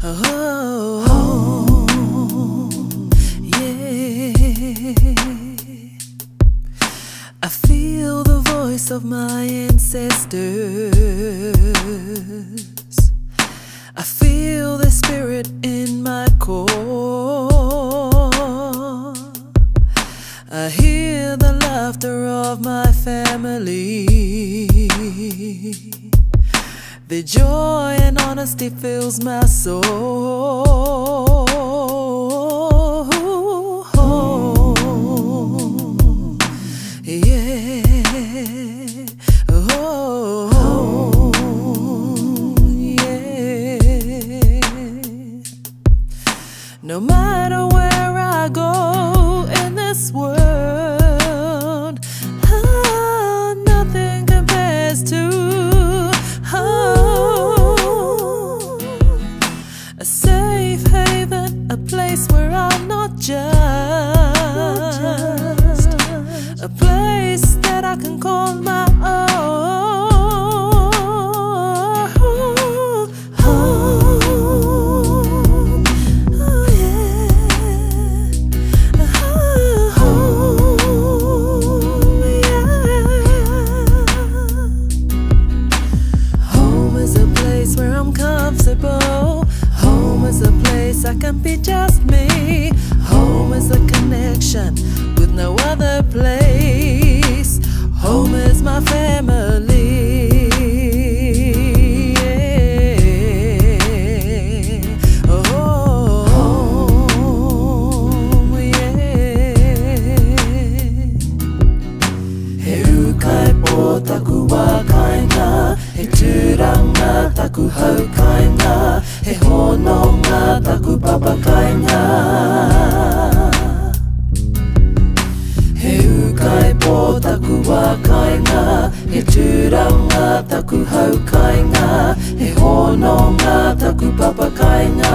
I feel the voice of my ancestors. I feel the spirit in my core. I hear the laughter of my family. The joy and honesty fills my soul. Yeah. Oh, yeah. No matter where I go in this world, nothing compares to a safe haven, a place where I'm not judged, a place that I can call my own. Oh, yeah. Home is a place where I'm comfortable. Home is a place I can be just me. Home is a connection with no other place. Home is my family. Yeah. Oh, home, yeah. He ukai po taku wa kainga, he tūranga taku hau kainga, he hononga taku papa kainga. He ukai po taku wa kainga, he tūranga taku hau kainga, he hononga taku papa kainga.